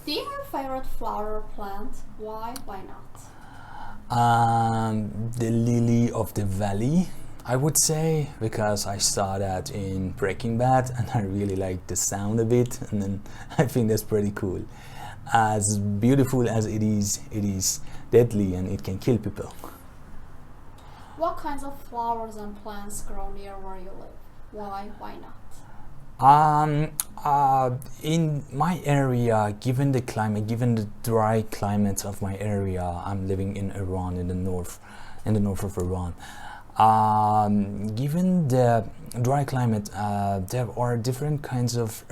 Do you have a favorite flower or plant? Why? Why not? The lily of the valley, I would say, because I saw that in Breaking Bad and I really like the sound of it, and then I think that's pretty cool. As beautiful as it is deadly and it can kill people. What kinds of flowers and plants grow near where you live? Why? Why not? In my area, given the climate, given the dry climate of my area, I'm living in Iran, in the north of Iran. Given the dry climate, there are different kinds of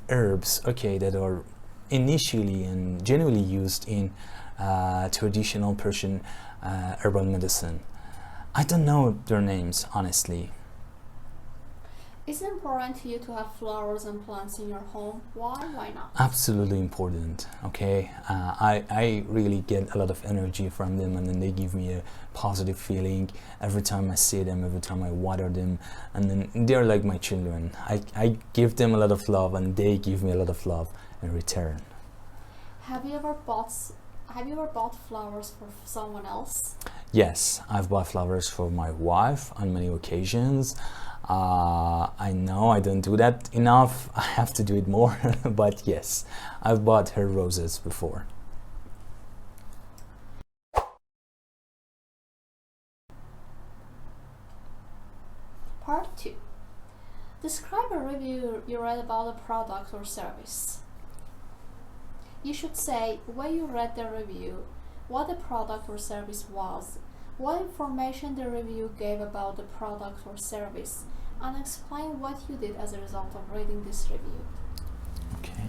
herbs, okay, that are initially and generally used in traditional Persian herbal medicine. I don't know their names, honestly. Is it important to you to have flowers and plants in your home? Why? Why not? Absolutely important, okay? I really get a lot of energy from them, and then they give me a positive feeling every time I see them, every time I water them, and then they're like my children. I give them a lot of love and they give me a lot of love in return. Have you ever bought flowers for someone else? Yes, I've bought flowers for my wife on many occasions. I know I don't do that enough. I have to do it more, but yes, I've bought her roses before. Part 2. Describe a review you read about a product or service. You should say where you read the review, what the product or service was, what information the review gave about the product or service, and explain what you did as a result of reading this review. Okay.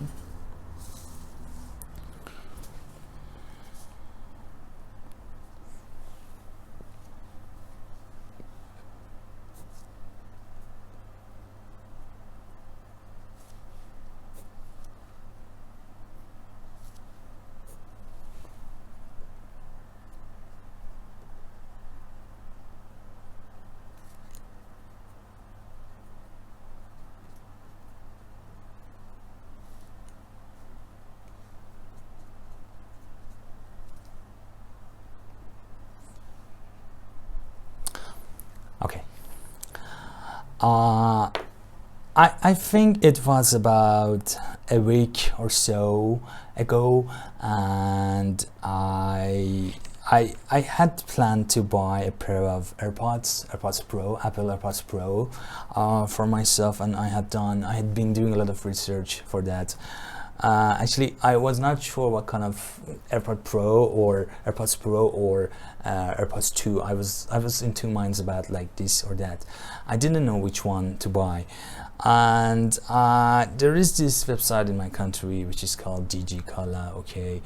Okay. I think it was about a week or so ago, and I had planned to buy a pair of AirPods Pro, Apple AirPods Pro, for myself, and I had been doing a lot of research for that. Actually, I was not sure what kind of AirPods Pro or AirPods 2. I was in two minds about like this or that. I didn't know which one to buy, and there is this website in my country which is called DigiKala. Okay,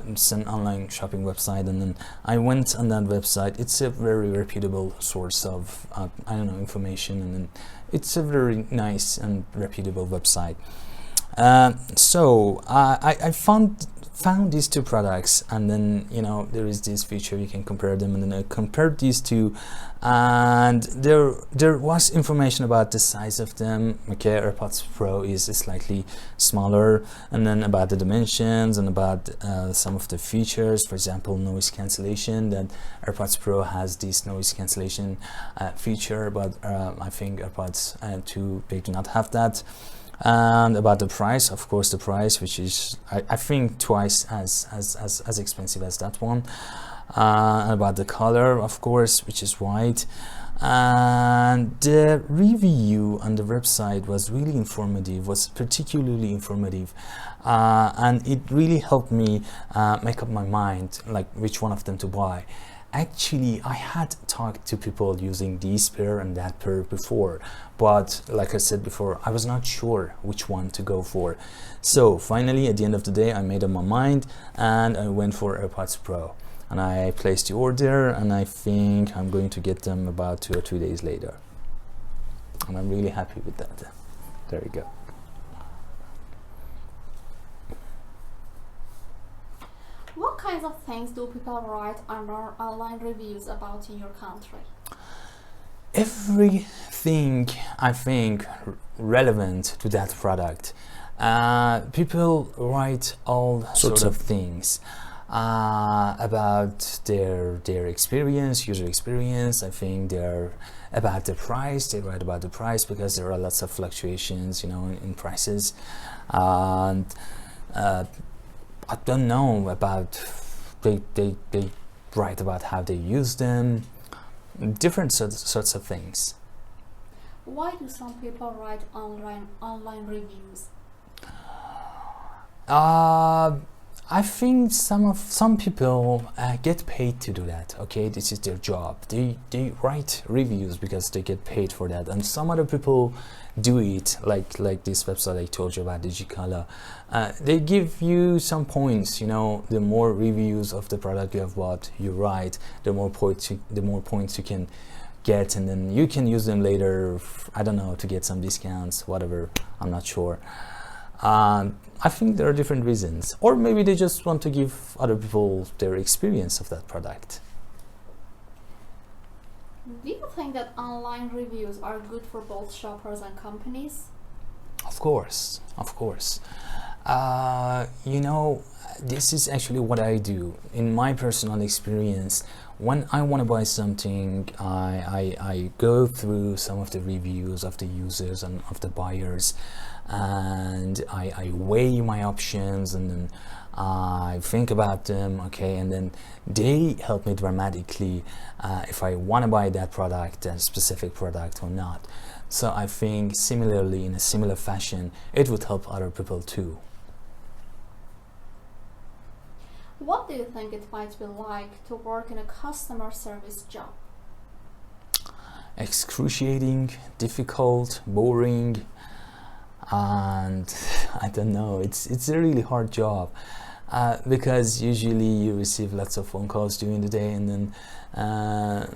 it's an online shopping website, and then I went on that website. It's a very reputable source of information, and then it's a very nice and reputable website. So I found these two products, and then there is this feature you can compare them, and then I compared these two, and there was information about the size of them. Okay, AirPods Pro is slightly smaller, and then about the dimensions and about some of the features. For example, noise cancellation. That AirPods Pro has this noise cancellation feature, but I think AirPods 2 they do not have that. And about the price, of course, the price, which is I think twice as expensive as that one. And about the color, of course, which is white. And the review on the website was really informative, was particularly informative, and it really helped me make up my mind, like which one of them to buy. Actually, I had talked to people using this pair and that pair before, but like I said before, I was not sure which one to go for. So finally, at the end of the day, I made up my mind and I went for AirPods Pro. And I placed the order, and I think I'm going to get them about 2 or 3 days later. And I'm really happy with that. There you go. What kinds of things do people write on online reviews about in your country? Everything I think relevant to that product. People write all sorts of things about their experience, user experience. I think they're about the price. They write about the price because there are lots of fluctuations, you know, in prices. And I don't know about, they write about how they use them, different sorts of things. Why do some people write online reviews? I think some people get paid to do that. Okay, this is their job. They write reviews because they get paid for that, and some other people do it like this website I told you about, Digicala. They give you some points. You know, the more reviews of the product you have bought, you write, the more points you can get, and then you can use them later. I don't know, to get some discounts, whatever. I'm not sure. I think there are different reasons, or maybe they just want to give other people their experience of that product. Do you think that online reviews are good for both shoppers and companies? Of course, of course. You know, this is actually what I do. In my personal experience, when I want to buy something, I go through some of the reviews of the users and of the buyers, and I weigh my options, and then I think about them, okay, and then they help me dramatically if I want to buy that product, that specific product, or not. So I think similarly, in a similar fashion, it would help other people too. What do you think it might be like to work in a customer service job? Excruciating, difficult, boring, and I don't know, it's a really hard job because usually you receive lots of phone calls during the day, and then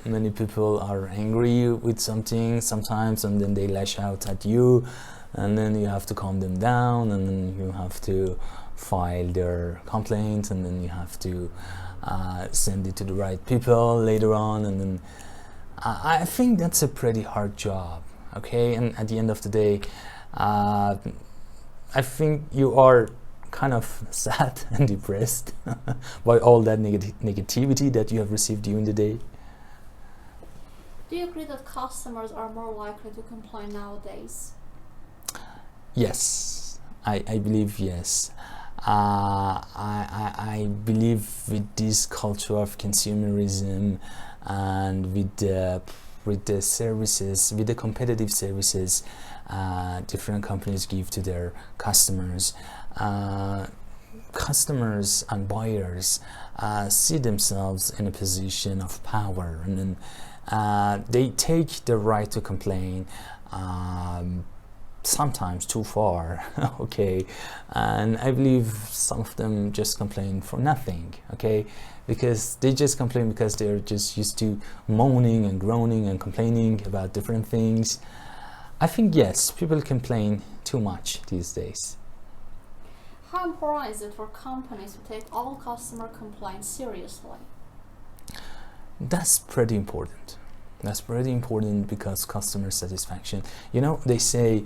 many people are angry with something sometimes, and then they lash out at you, and then you have to calm them down, and then you have to file their complaint, and then you have to send it to the right people later on, and then I think that's a pretty hard job, okay? And at the end of the day, I think you are kind of sad and depressed by all that negativity that you have received during the day. Do you agree that customers are more likely to complain nowadays? Yes, I believe yes. I believe with this culture of consumerism and with the services, with the competitive services different companies give to their customers, customers and buyers see themselves in a position of power, and then they take the right to complain, sometimes too far, okay, and I believe some of them just complain for nothing, okay, because they just complain because they're just used to moaning and groaning and complaining about different things. I think yes, people complain too much these days. How important is it for companies to take all customer complaints seriously? That's pretty important. That's pretty important because customer satisfaction, you know, they say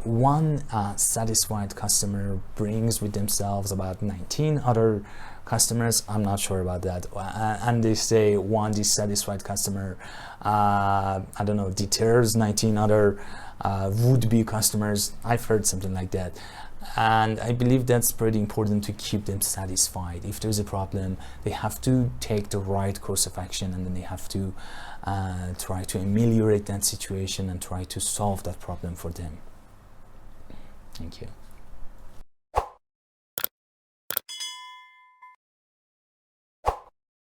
one satisfied customer brings with themselves about 19 other customers. I'm not sure about that. And they say one dissatisfied customer, I don't know, deters 19 other would-be customers. I've heard something like that. And I believe that's pretty important to keep them satisfied. If there's a problem, they have to take the right course of action, and then they have to try to ameliorate that situation and try to solve that problem for them. Thank you.